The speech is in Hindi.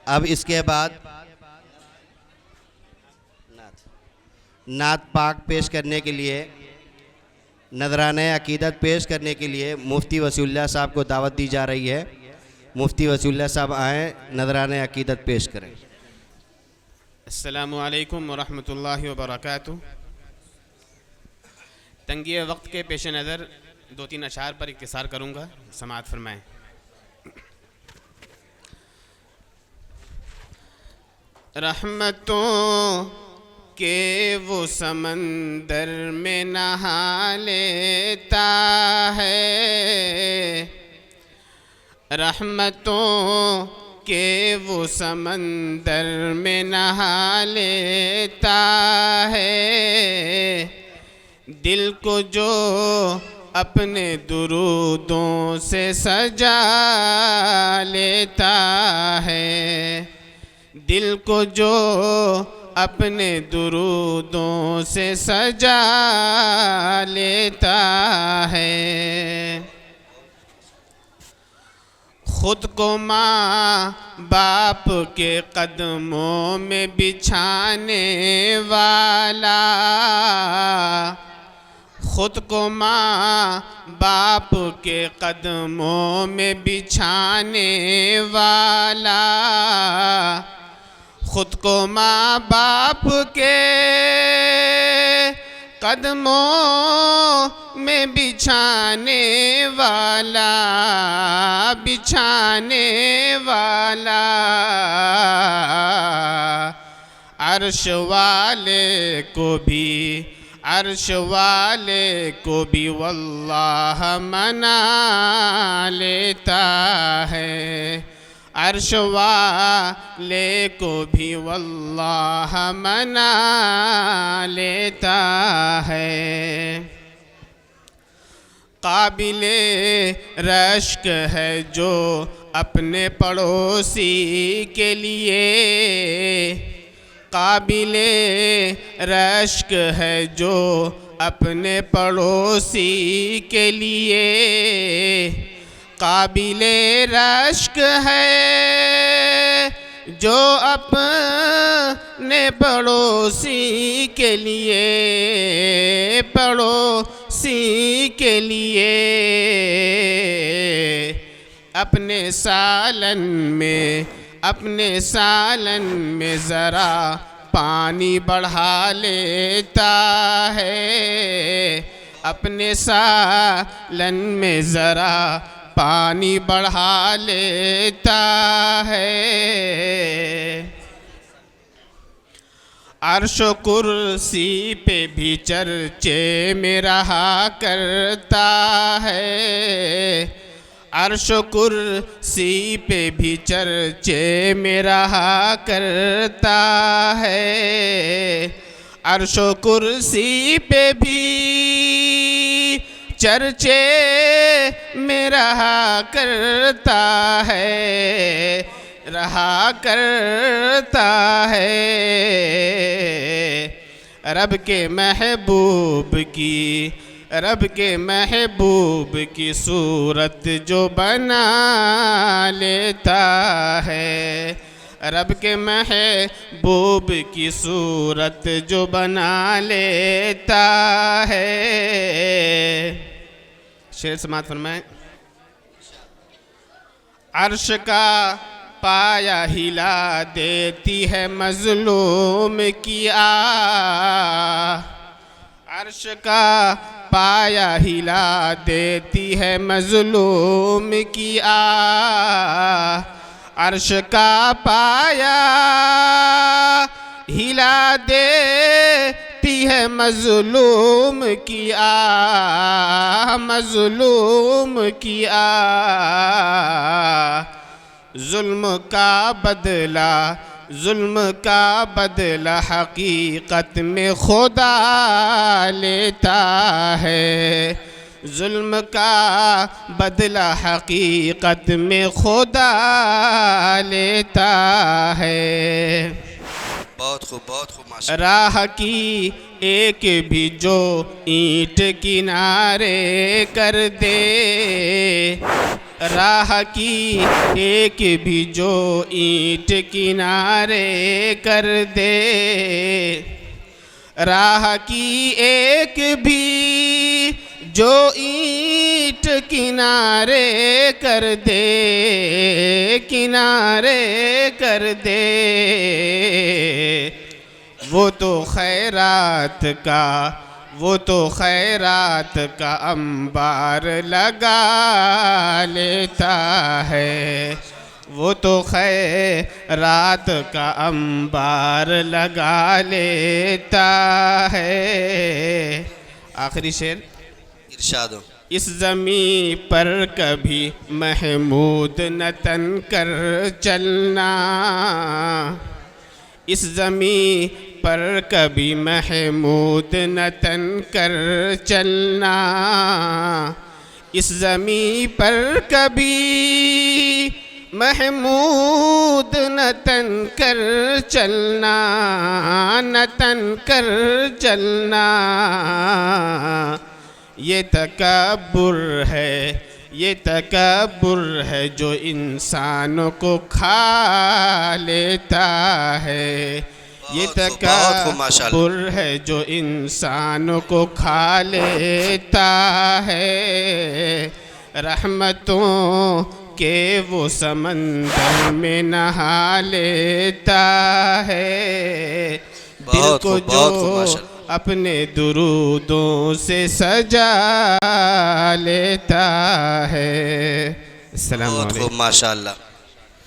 अब इसके बाद नात पाक पेश करने के लिए, नजराने अकीदत पेश करने के लिए मुफ्ती वसीउल्लाह साहब को दावत दी जा रही है। मुफ्ती वसीउल्लाह साहब आएँ, नजराने अकीदत पेश करें। अस्सलामु अलैकुम वरहमतुल्लाहि वबरकातुहू। तंगी वक्त के पेश नज़र 2-3 अशार पर इख्तिसार करूँगा, समाअत फरमाएँ। रहमतों के वो समंदर में नहा लेता है, रहमतों के वो समंदर में नहा लेता है। दिल को जो अपने दुरूदों से सजा लेता है, दिल को जो अपने दुरूदों से सजा लेता है। खुद को माँ बाप के कदमों में बिछाने वाला, खुद को माँ बाप के कदमों में बिछाने वाला, खुद को माँ बाप के कदमों में बिछाने वाला, बिछाने वाला, अर्श वाले को भी, अर्श वाले को भी वल्लाह मना लेता है, अर्श वाले को भी वल्लाह मना लेता है। काबिले रश्क है जो अपने पड़ोसी के लिए, काबिले रश्क है जो अपने पड़ोसी के लिए, काबिले रश्क है जो अपने पड़ोसी के लिए, पड़ोसी के लिए। अपने सालन में, अपने सालन में ज़रा पानी बढ़ा लेता है, अपने सालन में ज़रा पानी बढ़ा लेता है। अर्श कुर्सी पे भी चर्चे में रहा करता है, अर्श कुर्सी पे भी चर्चे में रहा करता है, अर्श कुर्सी पे भी चर्चे में रहा करता है, रहा करता है। रब के महबूब की, रब के महबूब की सूरत जो बना लेता है, रब के महबूब की सूरत जो बना लेता है। शेर समाअत फरमाएं। अर्श का पाया हिला देती है मजलूम की आह, अर्श का पाया हिला देती है मजलूम की आह, अर्श का पाया हिला देती है मजलूम की आह, मजलूम की आह। जुल्म का बदला, जुल्म का बदला हकीकत में खुदा लेता है, जुल्म का बदला हकीकत में खुदा लेता है। बहुत खूब, बहुत खूब माशाअल्लाह। राह की एक भी जो ईंट किनारे कर दे, राह की एक भी जो ईंट किनारे कर दे, राह की एक भी जो ईंट किनारे कर दे, किनारे कर दे, वो तो खैरात का, वो तो खैरात का अंबार लगा लेता है, वो तो खैरात का अंबार लगा लेता है। आखिरी शेर इरशाद हो। इस ज़मीं पर कभी महमूद न तन कर चलना, इस ज़मीं पर कभी महमूद न तन कर चलना, इस ज़मीं पर कभी महमूद न तन कर चलना, न तन कर चलना। ये तकब्बुर है, ये तकब्बुर है जो इंसानों को खा लेता है, ये तकब्बुर है जो इंसानों को खा लेता है। रहमतों के वो समंदर में नहा लेता है, दिल को जो अपने दुरूदों से सजा लेता है। अस्सलाम वालेकुम। माशाअल्लाह।